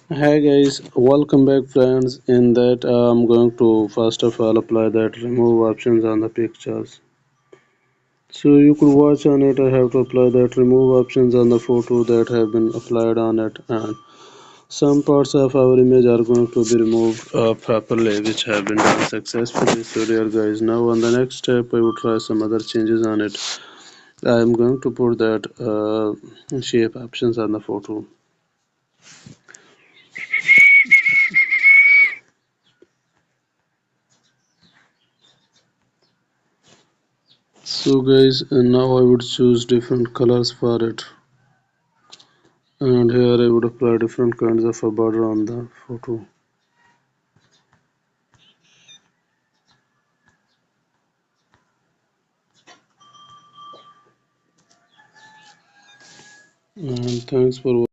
Hi guys, welcome back friends. In that I'm going to first of all apply that remove options on the pictures. So you could watch on it. I have to apply that remove options on the photo that have been applied on it, and some parts of our image are going to be removed properly, which have been done successfully. So dear guys, now on the next step I will try some other changes on it. I am going to put that shape options on the photo. So guys, and now I would choose different colors for it. And here I would apply different kinds of a border on the photo. And thanks for